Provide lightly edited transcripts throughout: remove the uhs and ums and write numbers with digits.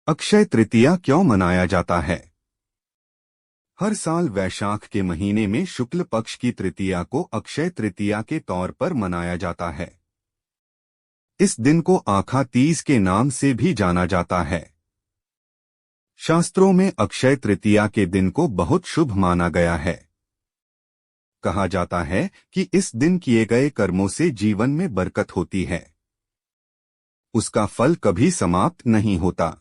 अक्षय तृतीया क्यों मनाया जाता है? हर साल वैशाख के महीने में शुक्ल पक्ष की तृतीया को अक्षय तृतीया के तौर पर मनाया जाता है। इस दिन को आखा तीज के नाम से भी जाना जाता है। शास्त्रों में अक्षय तृतीया के दिन को बहुत शुभ माना गया है। कहा जाता है कि इस दिन किए गए कर्मों से जीवन में बरकत होती है। उसका फल कभी समाप्त नहीं होता।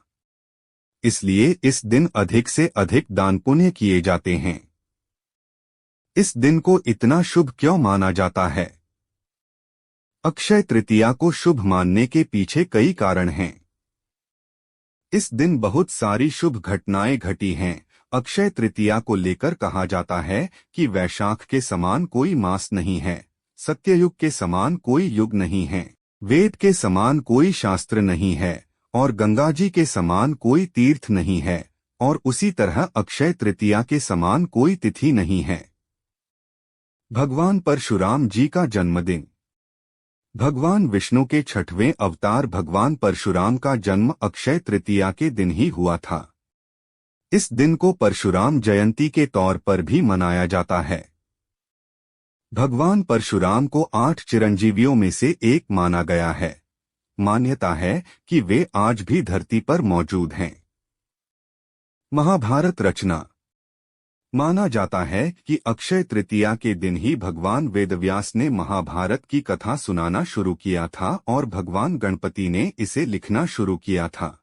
इसलिए इस दिन अधिक से अधिक दान पुण्य किए जाते हैं। इस दिन को इतना शुभ क्यों माना जाता है? अक्षय तृतीया को शुभ मानने के पीछे कई कारण हैं। इस दिन बहुत सारी शुभ घटनाएं घटी हैं। अक्षय तृतीया को लेकर कहा जाता है कि वैशाख के समान कोई मास नहीं है, सत्ययुग के समान कोई युग नहीं है, वेद के समान कोई शास्त्र नहीं है और गंगा जी के समान कोई तीर्थ नहीं है, और उसी तरह अक्षय तृतीया के समान कोई तिथि नहीं है। भगवान परशुराम जी का जन्मदिन। भगवान विष्णु के छठवें अवतार भगवान परशुराम का जन्म अक्षय तृतीया के दिन ही हुआ था। इस दिन को परशुराम जयंती के तौर पर भी मनाया जाता है। भगवान परशुराम को 8 चिरंजीवियों में से एक माना गया है। मान्यता है कि वे आज भी धरती पर मौजूद हैं। महाभारत रचना। माना जाता है कि अक्षय तृतीया के दिन ही भगवान वेदव्यास ने महाभारत की कथा सुनाना शुरू किया था और भगवान गणपति ने इसे लिखना शुरू किया था।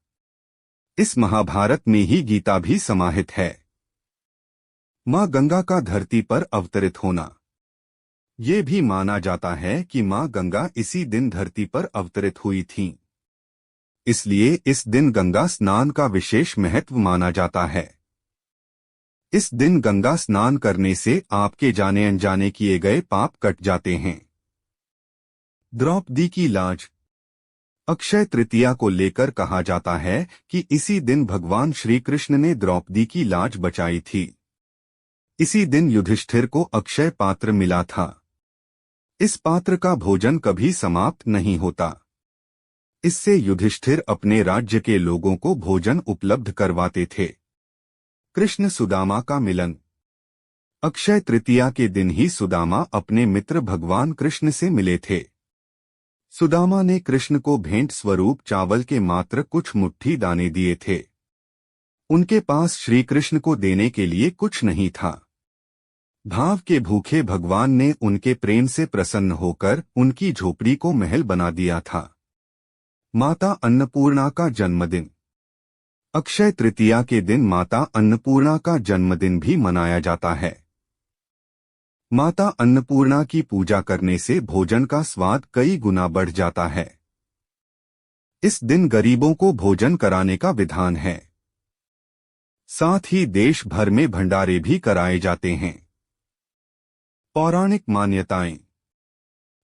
इस महाभारत में ही गीता भी समाहित है। माँ गंगा का धरती पर अवतरित होना। ये भी माना जाता है कि माँ गंगा इसी दिन धरती पर अवतरित हुई थीं। इसलिए इस दिन गंगा स्नान का विशेष महत्व माना जाता है। इस दिन गंगा स्नान करने से आपके जाने अनजाने किए गए पाप कट जाते हैं। द्रौपदी की लाज। अक्षय तृतीया को लेकर कहा जाता है कि इसी दिन भगवान श्री कृष्ण ने द्रौपदी की लाज बचाई थी। इसी दिन युधिष्ठिर को अक्षय पात्र मिला था। इस पात्र का भोजन कभी समाप्त नहीं होता। इससे युधिष्ठिर अपने राज्य के लोगों को भोजन उपलब्ध करवाते थे। कृष्ण सुदामा का मिलन। अक्षय तृतीया के दिन ही सुदामा अपने मित्र भगवान कृष्ण से मिले थे। सुदामा ने कृष्ण को भेंट स्वरूप चावल के मात्र कुछ मुट्ठी दाने दिए थे। उनके पास श्री कृष्ण को देने के लिए कुछ नहीं था। भाव के भूखे भगवान ने उनके प्रेम से प्रसन्न होकर उनकी झोपड़ी को महल बना दिया था। माता अन्नपूर्णा का जन्मदिन। अक्षय तृतीया के दिन माता अन्नपूर्णा का जन्मदिन भी मनाया जाता है। माता अन्नपूर्णा की पूजा करने से भोजन का स्वाद कई गुना बढ़ जाता है। इस दिन गरीबों को भोजन कराने का विधान है। साथ ही देश भर में भंडारे भी कराए जाते हैं। पौराणिक मान्यताएं।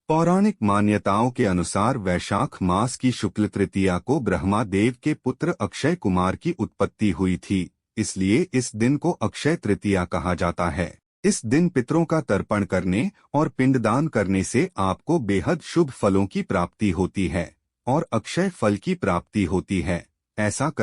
पौराणिक मान्यताओं के अनुसार वैशाख मास की शुक्ल तृतीया को ब्रह्मा देव के पुत्र अक्षय कुमार की उत्पत्ति हुई थी, इसलिए इस दिन को अक्षय तृतीया कहा जाता है। इस दिन पितरों का तर्पण करने और पिंडदान करने से आपको बेहद शुभ फलों की प्राप्ति होती है और अक्षय फल की प्राप्ति होती है। ऐसा कर